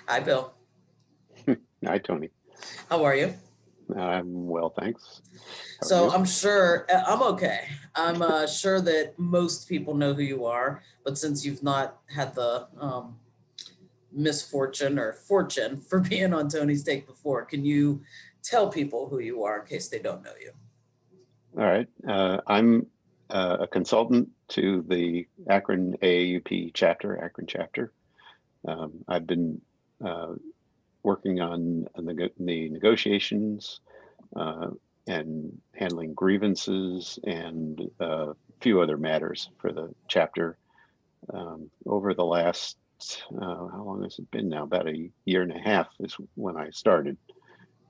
Hi, Bill. Hi, Tony. How are you? I'm well, thanks. How are So you? I'm sure I'm okay. I'm sure that most people know who you are, but since you've not had the misfortune or fortune for being on Tony's Take before, can you tell people who you are in case they don't know you? All right. I'm a consultant to the Akron-AAUP chapter, Akron chapter. I've been uh, working on the negotiations uh, and handling grievances and a few other matters for the chapter over the last, how long has it been now? About a year and a half is when I started.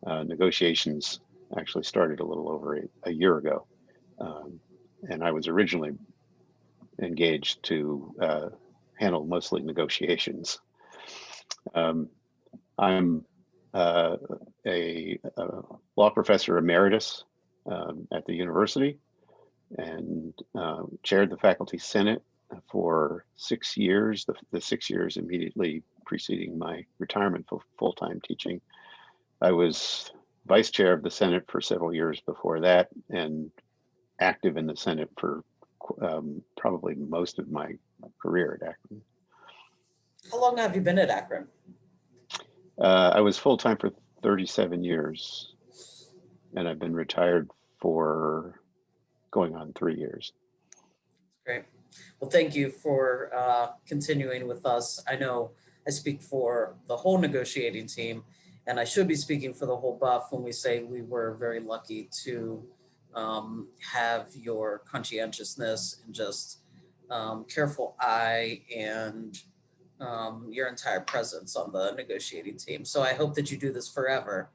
Negotiations actually started a little over a year ago. Um, and I was originally engaged to handle mostly negotiations. Um, I'm uh, a law professor emeritus at the university and chaired the faculty senate for 6 years, the 6 years immediately preceding my retirement for full-time teaching. I was vice chair of the Senate for several years before that, and active in the Senate for probably most of my career at Akron. How long have you been at Akron? I was full time for 37 years, and I've been retired for going on 3 years. Great. Well, thank you for continuing with us. I know I speak for the whole negotiating team, and I should be speaking for the whole buff when we say we were very lucky to have your conscientiousness and just careful eye and your entire presence on the negotiating team. So I hope that you do this forever.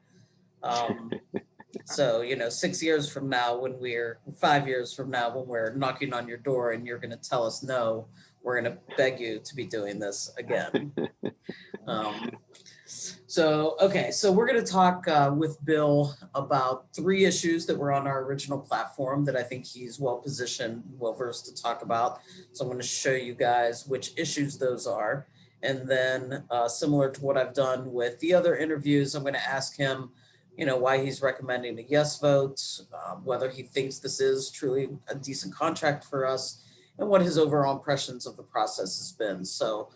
Um, so, 6 years from now, when we're 5 years from now, when we're knocking on your door and you're going to tell us no, we're going to beg you to be doing this again. Um, so we're going to talk with Bill about three issues that were on our original platform that I think he's well positioned, well versed to talk about. So I'm going to show you guys which issues those are. And then, similar to what I've done with the other interviews, I'm going to ask him, why he's recommending a yes vote, whether he thinks this is truly a decent contract for us, and what his overall impressions of the process has been. So,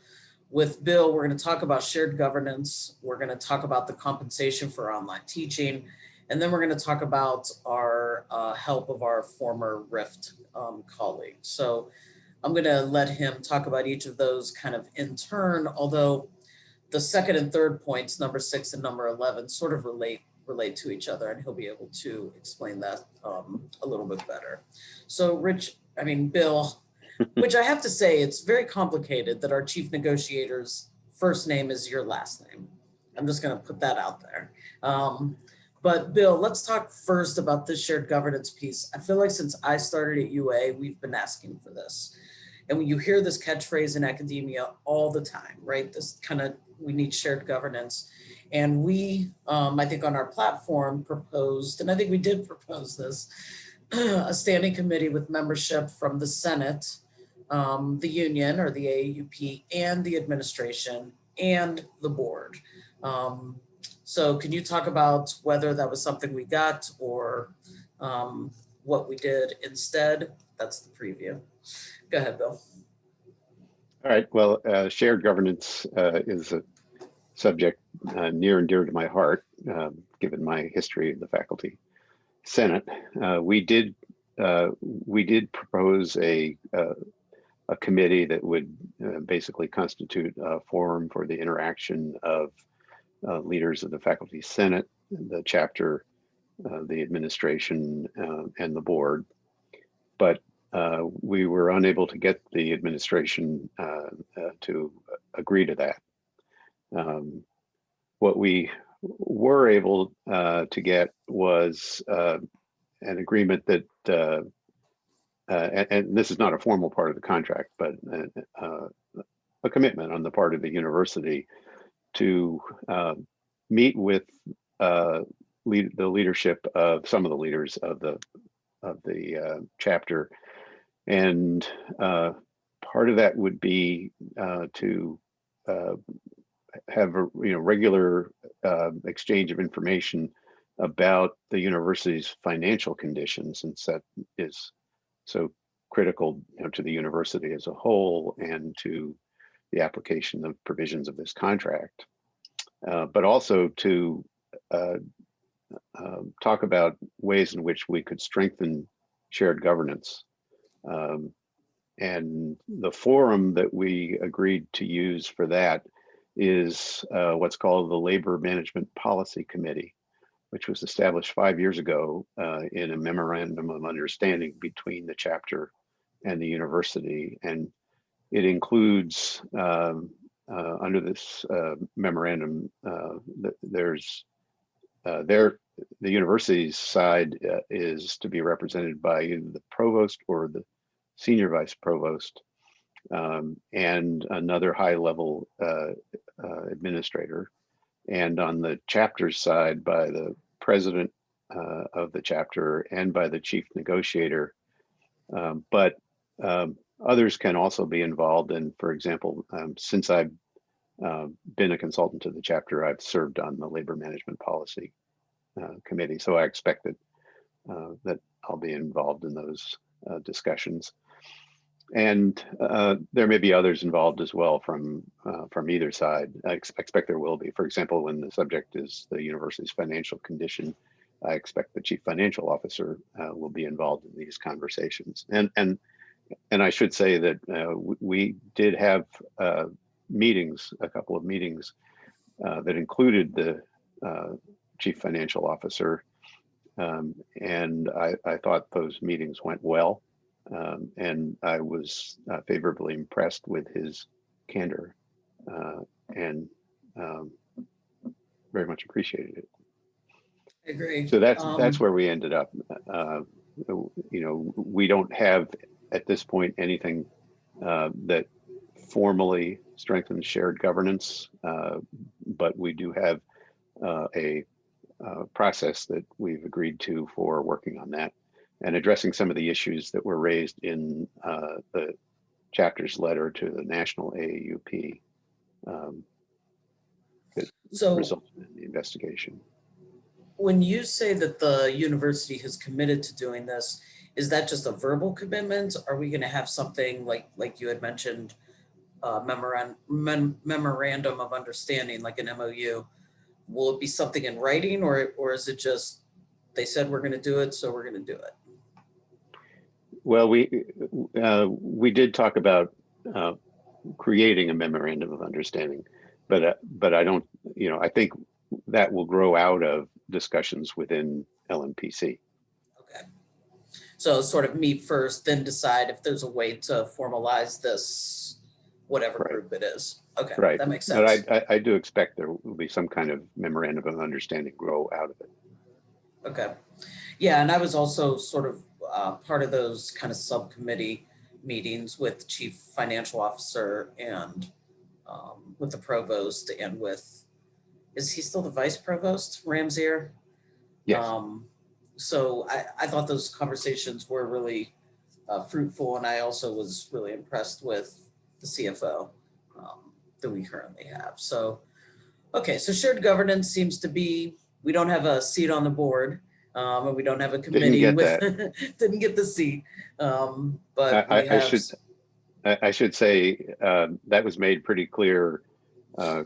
with Bill, we're going to talk about shared governance. We're going to talk about the compensation for online teaching. And then we're going to talk about our help of our former Rift colleague. So I'm going to let him talk about each of those kind of in turn, although the second and third points, number 6 and number 11, sort of relate to each other, and he'll be able to explain that a little bit better. So, Bill, which I have to say, it's very complicated that our chief negotiator's first name is your last name. I'm just going to put that out there. But Bill, let's talk first about this shared governance piece. I feel like since I started at UA, we've been asking for this. And when you hear this catchphrase in academia all the time, right? This kind of, we need shared governance. And we, I think on our platform proposed, and I think we did propose this, a standing committee with membership from the Senate, the union or the AAUP, and the administration and the board. Um, so, can you talk about whether that was something we got or what we did instead? That's the preview. Go ahead, Bill. All right. Well, shared governance is a subject near and dear to my heart, given my history in the faculty senate. We did propose a committee that would basically constitute a forum for the interaction of leaders of the faculty senate, the chapter, the administration, and the board. But we were unable to get the administration to agree to that. What we were able to get was an agreement that, and this is not a formal part of the contract, but a commitment on the part of the university to meet with the leadership of some of the leaders of the chapter, and part of that would be to have a regular exchange of information about the university's financial conditions, since that is so critical to the university as a whole and to the application of provisions of this contract, but also to talk about ways in which we could strengthen shared governance. And the forum that we agreed to use for that is what's called the Labor Management Policy Committee, which was established 5 years ago in a memorandum of understanding between the chapter and the university. And it includes, under this memorandum, the university's side is to be represented by either the provost or the senior vice provost, and another high-level administrator, and on the chapter's side by the president of the chapter and by the chief negotiator. But others can also be involved. And for example, since I've been a consultant to the chapter, I've served on the Labor Management Policy Committee. So I expect that I'll be involved in those discussions. And there may be others involved as well from either side. I expect there will be. For example, when the subject is the university's financial condition, I expect the chief financial officer will be involved in these conversations. And I should say that we did have meetings, a couple of meetings that included the chief financial officer, and I thought those meetings went well. And I was favorably impressed with his candor, and very much appreciated it. I agree. So that's where we ended up. We don't have at this point anything that formally strengthens shared governance, but we do have a process that we've agreed to for working on that and addressing some of the issues that were raised in the chapter's letter to the national AAUP that resulted in the investigation. When you say that the university has committed to doing this, is that just a verbal commitment? Are we going to have something like you had mentioned, memorandum of understanding, like an MOU? Will it be something in writing, or is it just they said we're going to do it, so we're going to do it? Well, we did talk about creating a memorandum of understanding, but I don't, I think that will grow out of discussions within LMPC. Okay, so sort of meet first, then decide if there's a way to formalize this, whatever group it is. Okay, right. That makes sense. But I do expect there will be some kind of memorandum of understanding grow out of it. Okay, yeah, and I was also sort of part of those kind of subcommittee meetings with the chief financial officer and with the provost and with, is he still the vice provost, Ramsier? Yes. So I thought those conversations were really fruitful, and I also was really impressed with the CFO that we currently have. So, okay, so shared governance seems to be, we don't have a seat on the board, and we don't have a committee. Didn't get the seat, but I should say that was made pretty clear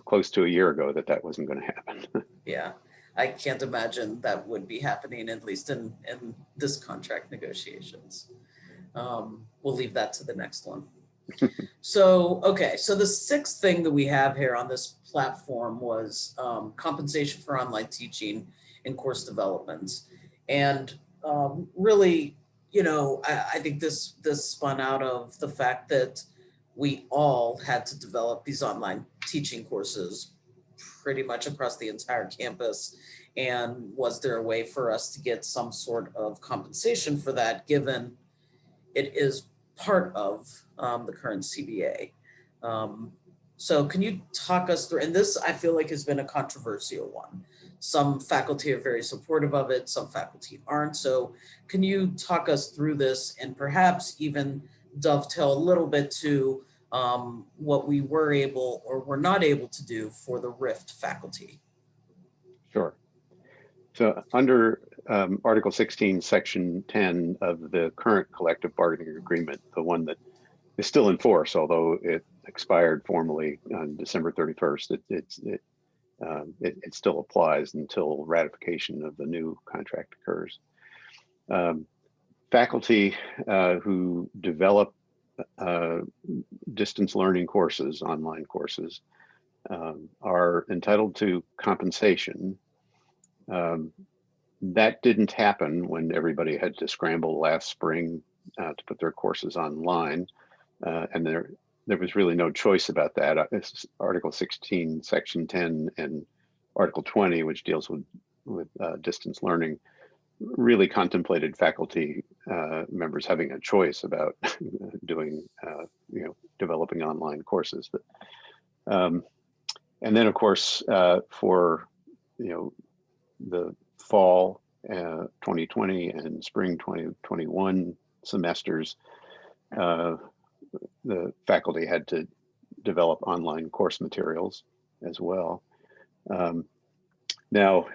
close to a year ago that wasn't going to happen. Yeah, I can't imagine that would be happening, at least in this contract negotiations. We'll leave that to the next one. So, okay, so the sixth thing that we have here on this platform was compensation for online teaching and course development. And really, I think this spun out of the fact that we all had to develop these online teaching courses pretty much across the entire campus. And was there a way for us to get some sort of compensation for that, given it is part of the current CBA? So can you talk us through, and this I feel like has been a controversial one. Some faculty are very supportive of it, some faculty aren't. So can you talk us through this and perhaps even dovetail a little bit to what we were able or were not able to do for the Rift faculty. Sure. So under Article 16, Section 10 of the current collective bargaining agreement, the one that is still in force, although it expired formally on December 31st, it still applies until ratification of the new contract occurs. Faculty who develop distance learning courses, online courses, are entitled to compensation. That didn't happen when everybody had to scramble last spring to put their courses online, and there was really no choice about that. Article 16, Section 10, and Article 20, which deals with distance learning, really contemplated faculty members having a choice about doing, developing online courses. And then, of course, for the fall 2020 and spring 2021 semesters, the faculty had to develop online course materials as well. Now,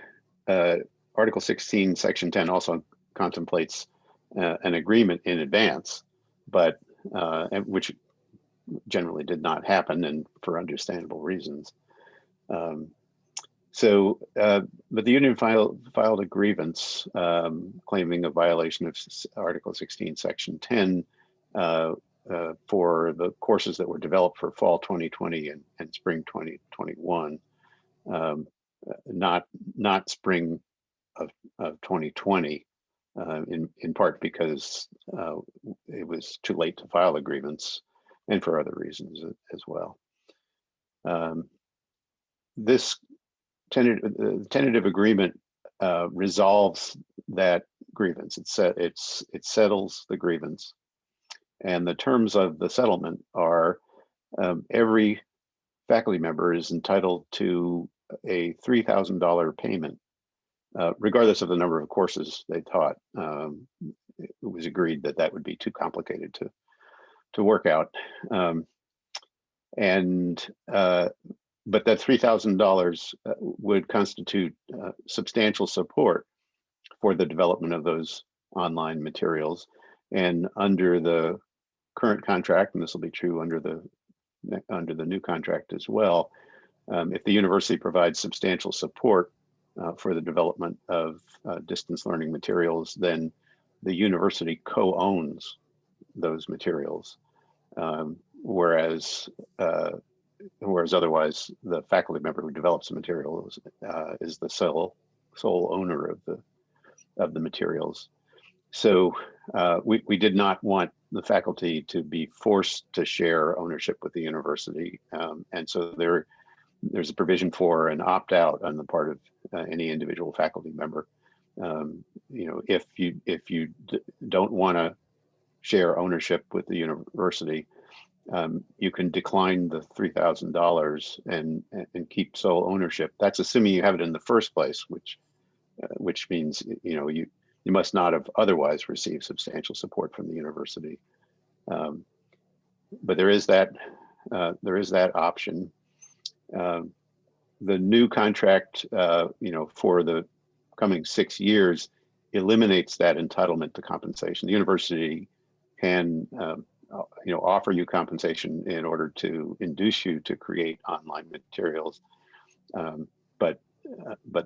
Article 16, Section 10 also contemplates an agreement in advance, but which generally did not happen, and for understandable reasons. But the union filed a grievance claiming a violation of Article 16, Section 10 for the courses that were developed for fall 2020 and spring 2021, not spring of 2020, in part because it was too late to file a grievance, and for other reasons as well. This tentative agreement resolves that grievance. It settles the grievance, and the terms of the settlement are every faculty member is entitled to a $3,000 payment, regardless of the number of courses they taught. It was agreed that that would be too complicated to work out, but that $3,000 would constitute substantial support for the development of those online materials. And under the current contract, and this will be true under the new contract as well, if the university provides substantial support for the development of distance learning materials, then the university co-owns those materials, whereas otherwise the faculty member who develops the materials is the sole owner of the materials. So we did not want the faculty to be forced to share ownership with the university, and so there's a provision for an opt-out on the part of any individual faculty member. If you don't want to share ownership with the university, you can decline the $3,000 and keep sole ownership. That's assuming you have it in the first place, which means you must not have otherwise received substantial support from the university. But there is that option. The new contract, for the coming 6 years, eliminates that entitlement to compensation. The university can offer you compensation in order to induce you to create online materials, but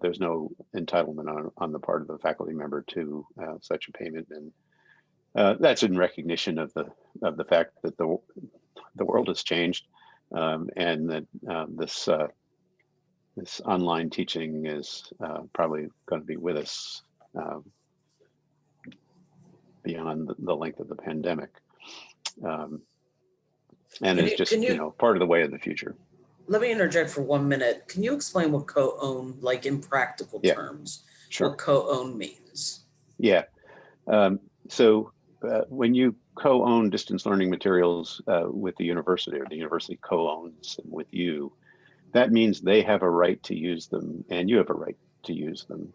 there's no entitlement on the part of the faculty member to such a payment, and that's in recognition of the fact that the world has changed, and that this online teaching is probably going to be with us beyond the length of the pandemic. And it's just part of the way of the future. Let me interject for 1 minute. Can you explain what co-own, like in practical terms, sure. what co-own means? Yeah. So when you co-own distance learning materials with the university, or the university co-owns them with you, that means they have a right to use them and you have a right to use them.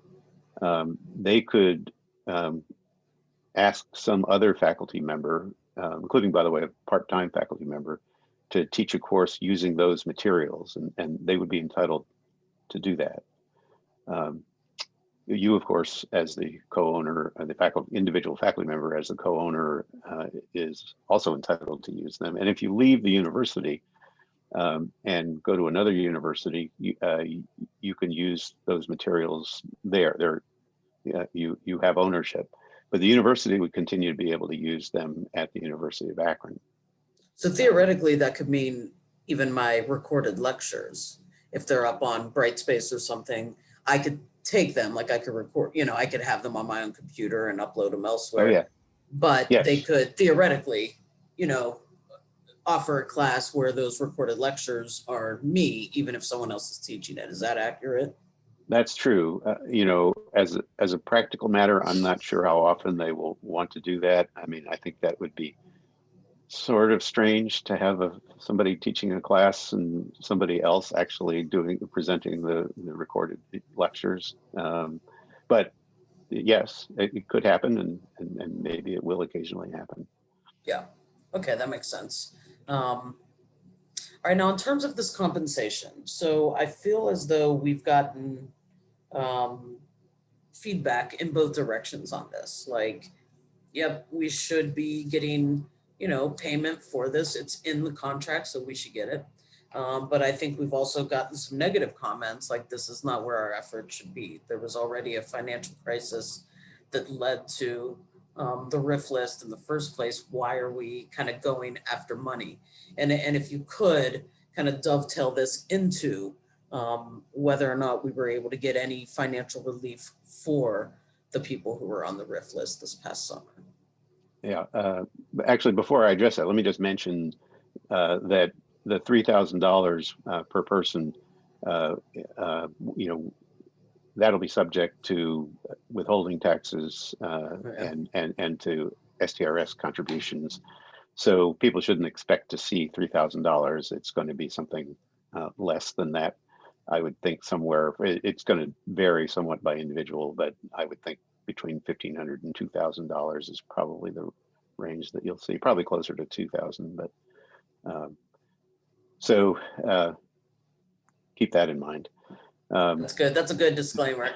They could ask some other faculty member, including, by the way, a part-time faculty member, to teach a course using those materials, and they would be entitled to do that. You, of course, as the co-owner, the individual faculty member as the co-owner, is also entitled to use them. And if you leave the university and go to another university, you can use those materials there. You have ownership, but the university would continue to be able to use them at the University of Akron. So theoretically, that could mean even my recorded lectures, if they're up on Brightspace or something, I could take them, like I could record, I could have them on my own computer and upload them elsewhere. Oh yeah. But Yes. they could theoretically, offer a class where those recorded lectures are me, even if someone else is teaching it. Is that accurate? That's true. As a practical matter, I'm not sure how often they will want to do that. I mean, I think that would be sort of strange to have somebody teaching a class and somebody else actually presenting the recorded lectures. But yes, it could happen, and maybe it will occasionally happen. Yeah. Okay, that makes sense. All right, now in terms of this compensation, so I feel as though we've gotten feedback in both directions on this. Like, yep, we should be getting, payment for this. It's in the contract, so we should get it. But I think we've also gotten some negative comments, like this is not where our effort should be. There was already a financial crisis that led to the RIF list in the first place. Why are we kind of going after money? And if you could kind of dovetail this into whether or not we were able to get any financial relief for the people who were on the RIF list this past summer. Yeah, actually, before I address that, let me just mention that the $3,000 per person, that'll be subject to withholding taxes and to STRS contributions. So people shouldn't expect to see $3,000. It's going to be something less than that. I would think somewhere, it's going to vary somewhat by individual, but I would think between $1,500 and $2,000 is probably the range that you'll see, probably closer to 2,000. But so keep that in mind. That's good. That's a good disclaimer.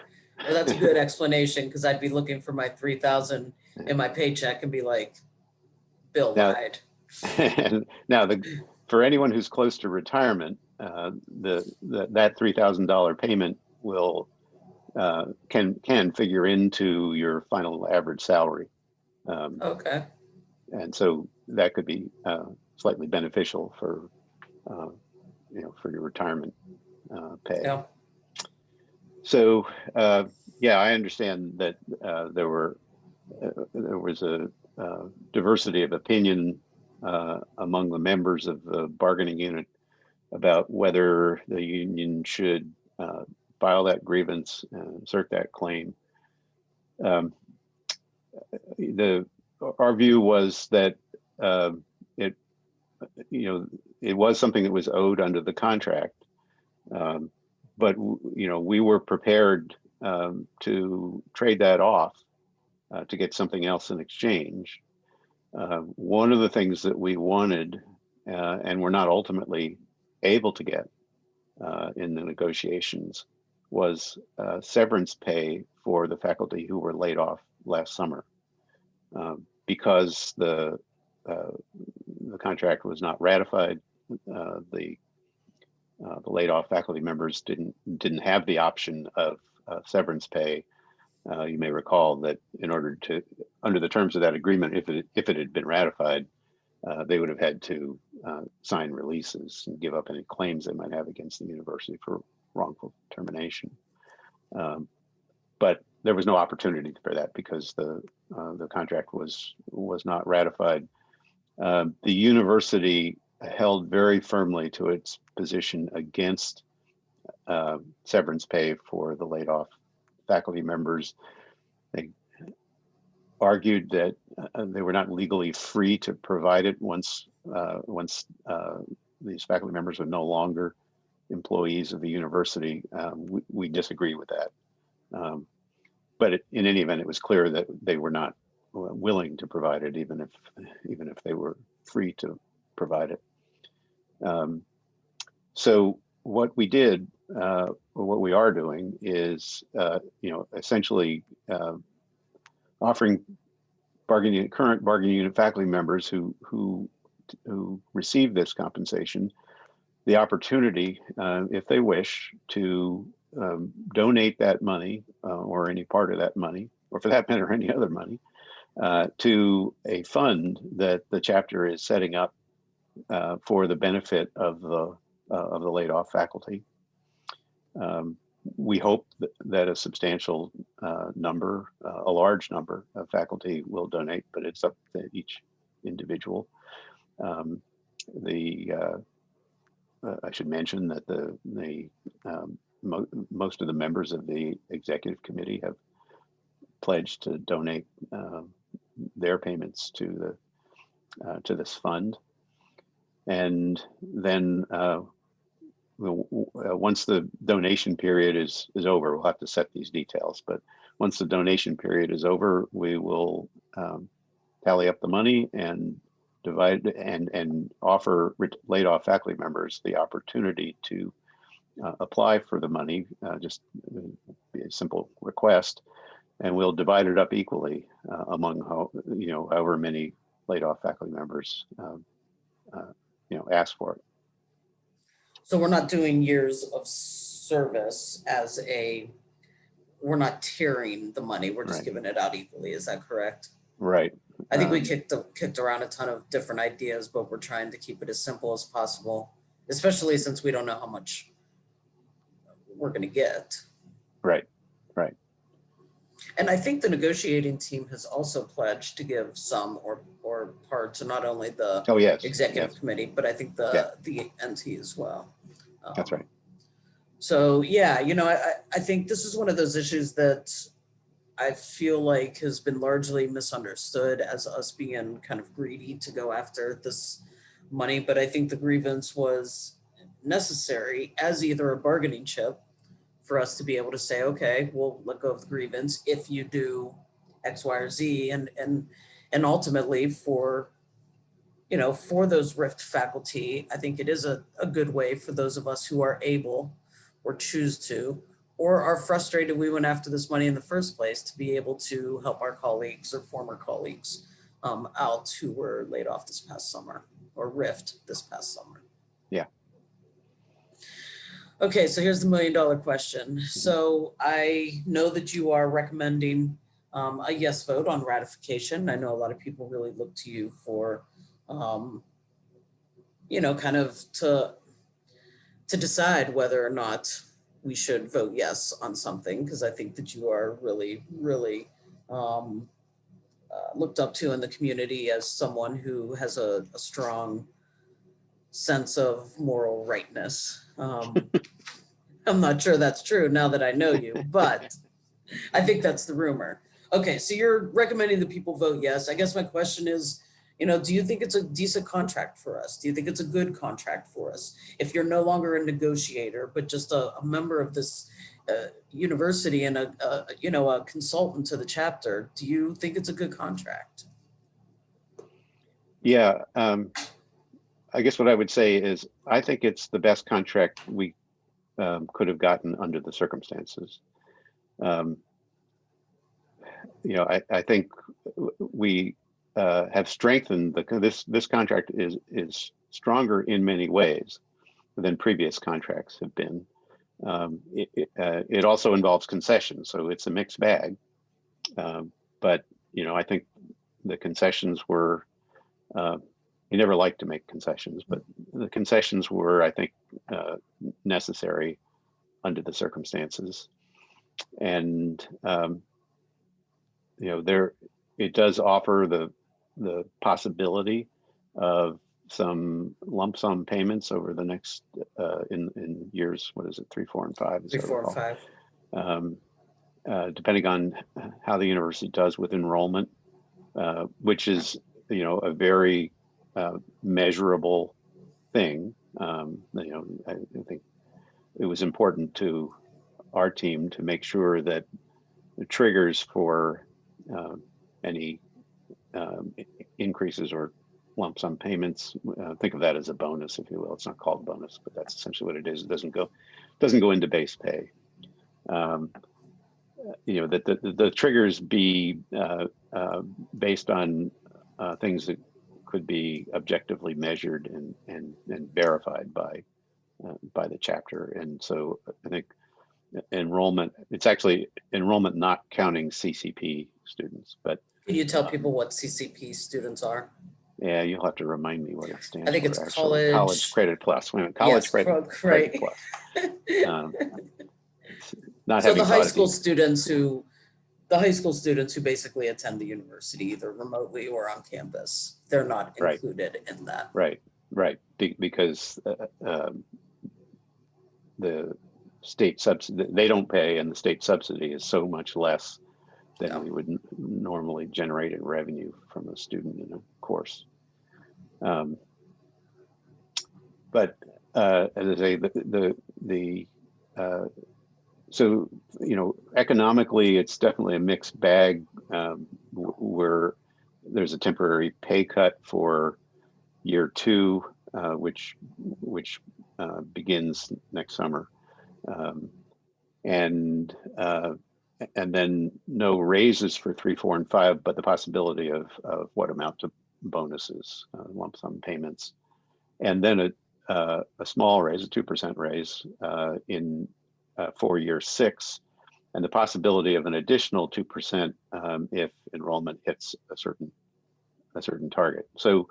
Or that's a good explanation, because I'd be looking for my 3,000 in my paycheck and be like, Bill lied. Now, for anyone who's close to retirement, that $3,000 payment will can figure into your final average salary. Okay. And so that could be slightly beneficial for for your retirement pay. Yeah. So yeah, I understand that there was a diversity of opinion among the members of the bargaining unit about whether the union should file that grievance and assert that claim. Our view was that it was something that was owed under the contract, but we were prepared to trade that off to get something else in exchange. One of the things that we wanted and were not ultimately able to get in the negotiations was severance pay for the faculty who were laid off last summer, because the contract was not ratified. The laid off faculty members didn't have the option of severance pay. You may recall that in order to, under the terms of that agreement, if it had been ratified, they would have had to sign releases and give up any claims they might have against the university for wrongful termination. But there was no opportunity for that because the contract was not ratified. The university held very firmly to its position against severance pay for the laid off faculty members. They argued that they were not legally free to provide it once these faculty members were no longer employees of the university. We disagree with that. But in any event, it was clear that they were not willing to provide it, even if they were free to provide it. So what we did, or what we are doing is, essentially offering current bargaining unit faculty members who receive this compensation the opportunity, if they wish, to donate that money or any part of that money, or for that matter, any other money, to a fund that the chapter is setting up for the benefit of the laid off faculty. We hope that a substantial number, a large number of faculty will donate, but it's up to each individual. I should mention that most of the members of the executive committee have pledged to donate their payments to this fund, and then once the donation period is over, we'll have to set these details. But once the donation period is over, we will tally up the money and divide and offer laid off faculty members the opportunity to apply for the money, just be a simple request, and we'll divide it up equally among however many laid off faculty members ask for it. So we're not doing years of service we're not tiering the money, we're just Right. giving it out equally, is that correct? Right. I think we kicked around a ton of different ideas, but we're trying to keep it as simple as possible, especially since we don't know how much we're going to get. Right. And I think the negotiating team has also pledged to give some or part to not only the executive committee, but I think the NT as well. That's right. So yeah, I think this is one of those issues that I feel like has been largely misunderstood as us being kind of greedy to go after this money. But I think the grievance was necessary as either a bargaining chip for us to be able to say, okay, we'll let go of the grievance if you do X, Y, or Z, and ultimately for those RIFT faculty, I think it is a good way for those of us who are able or choose to, or are frustrated we went after this money in the first place, to be able to help our colleagues or former colleagues out who were laid off this past summer or RIFT this past summer. Yeah. Okay, so here's the $1 million question. So I know that you are recommending a yes vote on ratification. I know a lot of people really look to you for, kind of to decide whether or not we should vote yes on something, because I think that you are really, really looked up to in the community as someone who has a strong sense of moral rightness. I'm not sure that's true now that I know you, but I think that's the rumor. Okay, so you're recommending that people vote yes. I guess my question is, do you think it's a decent contract for us? Do you think it's a good contract for us? If you're no longer a negotiator, but just a member of this university and a consultant to the chapter, do you think it's a good contract? Yeah, I guess what I would say is I think it's the best contract we could have gotten under the circumstances. I think we have strengthened this contract is stronger in many ways than previous contracts have been. It also involves concessions, so it's a mixed bag. But I think the concessions were. We never like to make concessions, but the concessions were, I think, necessary under the circumstances. And it does offer the possibility of some lump sum payments over the next in years. What is it? 3, 4, and 5. 3, 4, and 5. Depending on how the university does with enrollment, which is a very measurable thing. I think it was important to our team to make sure that the triggers for any increases or lump sum payments. Think of that as a bonus, if you will. It's not called a bonus, but that's essentially what it is. It doesn't go into base pay. That the triggers be based on things that could be objectively measured and verified by the chapter. And so I think enrollment, it's actually enrollment not counting CCP students, but Can you tell people what CCP students are? yeah, you'll have to remind me what it stands I think for. it's Actually, college credit plus. Wait a minute, Yes, credit right. plus. Not So having the high taught school it. students who basically attend the university either remotely or on campus, they're not Right, included in that. right. Because the state subsidy, they don't pay, and the state subsidy is so much less than No. we would normally generate in revenue from a student in a course. But as I say, so economically, it's definitely a mixed bag. Where there's a temporary pay cut for year 2, which begins next summer, and then no raises for 3, 4, and 5, but the possibility of what amount to bonuses, lump sum payments, and then a small raise, a 2% raise for year 6, and the possibility of an additional 2% if enrollment hits a certain target. So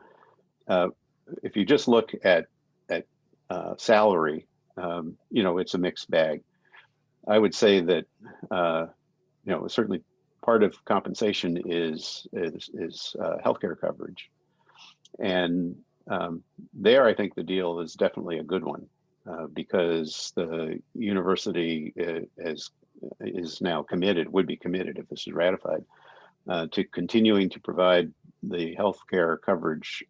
if you just look at salary, it's a mixed bag. I would say that certainly part of compensation is healthcare coverage, and there I think the deal is definitely a good one because the university is now committed, would be committed if this is ratified, to continuing to provide the healthcare coverage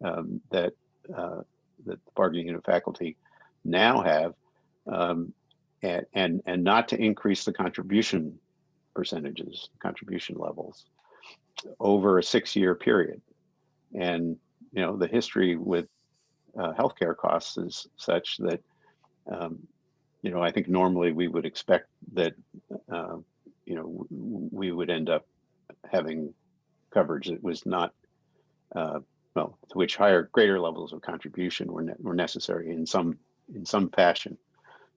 that the bargaining unit faculty now have, and not to increase the contribution percentages, contribution levels over a 6-year period. And the history with healthcare costs is such that I think normally we would expect that we would end up having coverage that was not to which greater levels of contribution were necessary in some fashion,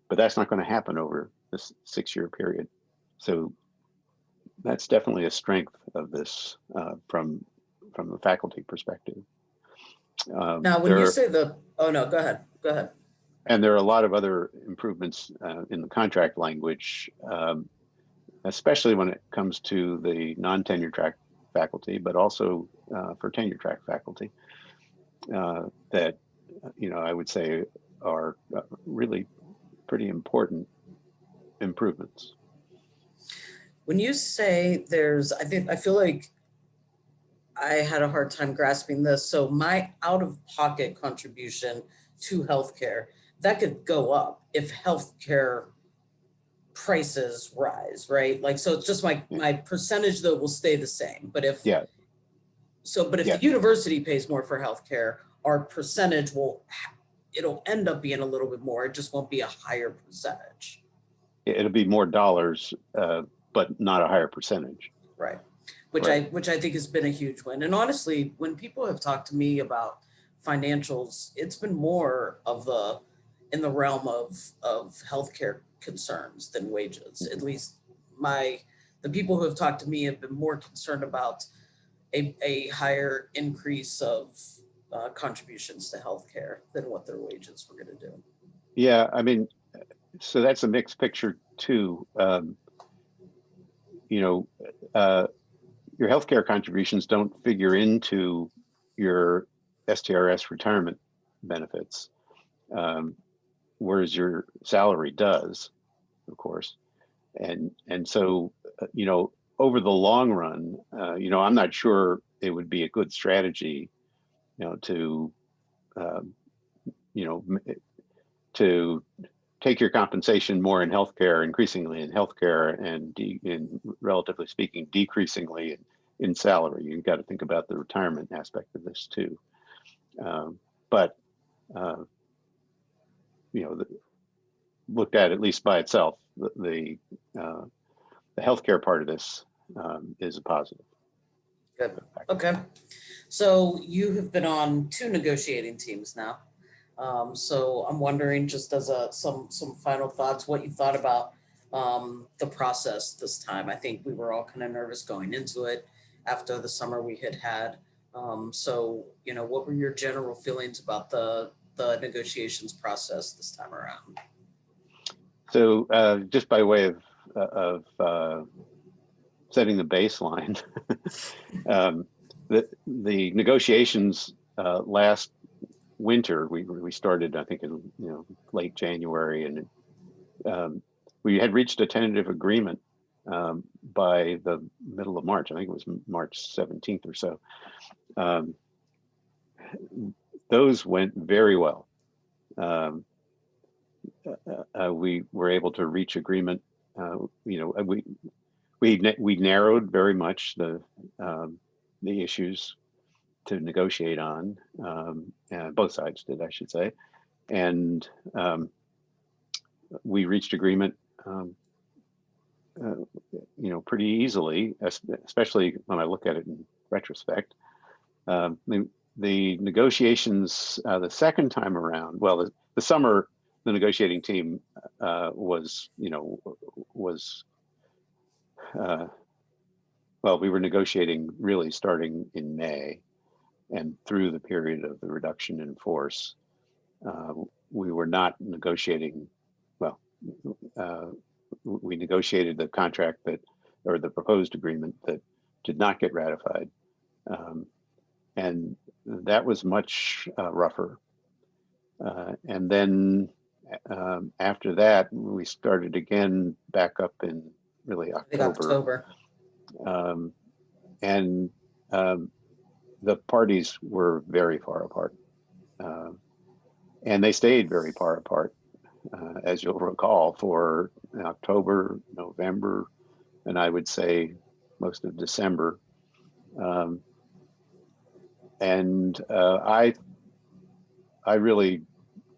but that's not going to happen over this 6-year period. So that's definitely a strength of this from the faculty perspective. Now, when you say oh no, go ahead. And there are a lot of other improvements in the contract language, especially when it comes to the non-tenure track faculty, but also for tenure track faculty, that I would say are really pretty important improvements. When you say I feel like I had a hard time grasping this. So my out-of-pocket contribution to healthcare, that could go up if healthcare prices rise, right? Like, so it's just my percentage though will stay the same. But if the university pays more for healthcare, our percentage it'll end up being a little bit more. It just won't be a higher percentage. It'll be more dollars, but not a higher percentage. Right. Which I think has been a huge win. And honestly, when people have talked to me about financials, it's been more in the realm of healthcare concerns than wages. At least the people who have talked to me have been more concerned about a higher increase of contributions to healthcare than what their wages were going to do. Yeah, I mean, so that's a mixed picture too. Your healthcare contributions don't figure into your STRS retirement benefits, whereas your salary does, of course. And so, over the long run, I'm not sure it would be a good strategy, to take your compensation more in healthcare, increasingly in healthcare, and relatively speaking, decreasingly in salary. You've got to think about the retirement aspect of this too. But you know, looked at least by itself, the healthcare part of this is a positive. Good. Okay. So you have been on 2 negotiating teams now. So I'm wondering, just as some final thoughts, what you thought about the process this time. I think we were all kind of nervous going into it after the summer we had. So what were your general feelings about the negotiations process this time around? So just by way of setting the baseline, the negotiations last winter, we started, I think, in late January, and we had reached a tentative agreement by the middle of March. I think it was March 17th or so. Those went very well. We were able to reach agreement. We narrowed very much the issues to negotiate on. And both sides did, I should say, and we reached agreement. Pretty easily, especially when I look at it in retrospect. The negotiations the second time around, well, the summer, the negotiating team was well, we were negotiating really starting in May and through the period of the reduction in force. We were not negotiating, well, we negotiated the contract or the proposed agreement that did not get ratified. And that was much rougher. And then after that, we started again back up in really October. And the parties were very far apart. And they stayed very far apart, as you'll recall, for October, November, and I would say most of December. And I really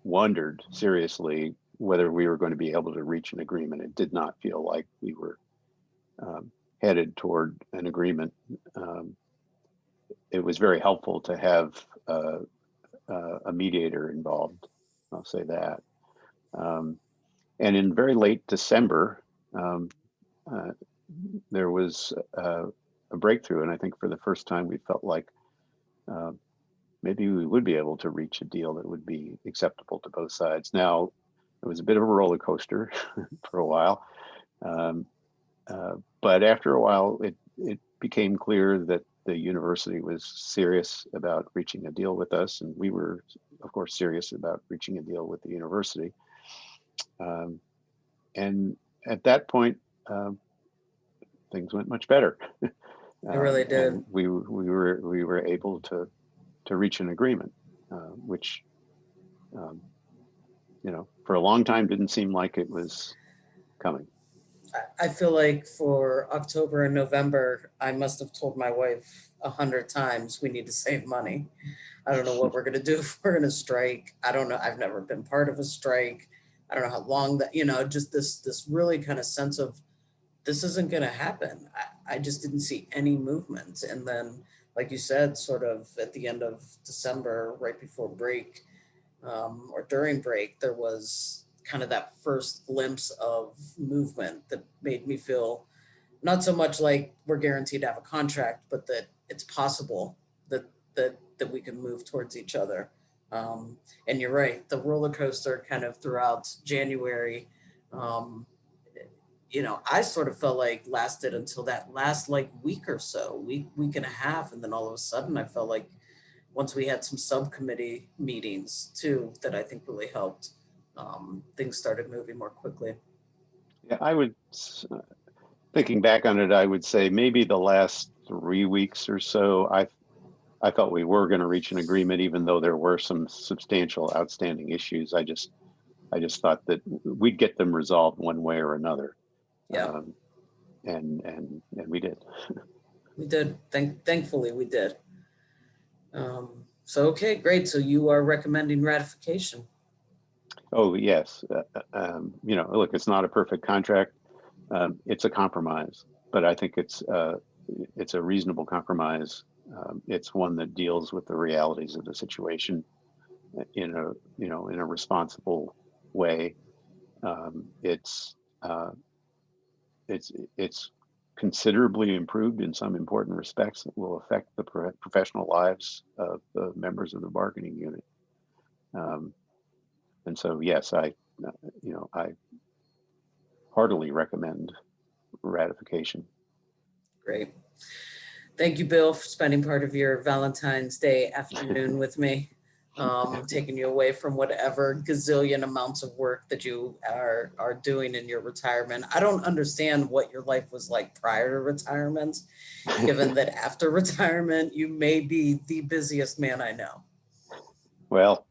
wondered seriously whether we were going to be able to reach an agreement. It did not feel like we were headed toward an agreement. It was very helpful to have a mediator involved, I'll say that. And in very late December, there was a breakthrough, and I think for the first time we felt like maybe we would be able to reach a deal that would be acceptable to both sides. Now, it was a bit of a roller coaster for a while, but after a while, it became clear that the university was serious about reaching a deal with us, and we were, of course, serious about reaching a deal with the university. And at that point, things went much better. It really did. We were able to reach an agreement, which for a long time didn't seem like it was coming. I feel like for October and November, I must have told my wife 100 times we need to save money. I don't know what we're going to do if we're going to strike. I don't know. I've never been part of a strike. I don't know how long that, just this really kind of sense of this isn't going to happen. I just didn't see any movement. And then, like you said, sort of at the end of December, right before break, or during break, there was kind of that first glimpse of movement that made me feel not so much like we're guaranteed to have a contract, but that it's possible that we can move towards each other. And you're right, the roller coaster kind of throughout January, I sort of felt like lasted until that last week or so, week and a half, and then all of a sudden I felt like once we had some subcommittee meetings too, that I think really helped. Things started moving more quickly. Yeah, I would, thinking back on it, I would say maybe the last 3 weeks or so, I thought we were going to reach an agreement, even though there were some substantial outstanding issues. I just thought that we'd get them resolved one way or another. Yeah. And we did. We did. Thankfully we did. So, okay, great. So you are recommending ratification. Oh, yes. You know, look, it's not a perfect contract. It's a compromise, but I think it's a reasonable compromise. It's one that deals with the realities of the situation in a, you know, in a responsible way. Um, it's uh, it's considerably improved in some important respects that will affect the professional lives of the members of the bargaining unit. Um, and so, yes, you know, I heartily recommend ratification. Great. Thank you, Bill, for spending part of your Valentine's Day afternoon with me, taking you away from whatever gazillion amounts of work that you are doing in your retirement. I don't understand what your life was like prior to retirement, given that after retirement, you may be the busiest man I know. Well,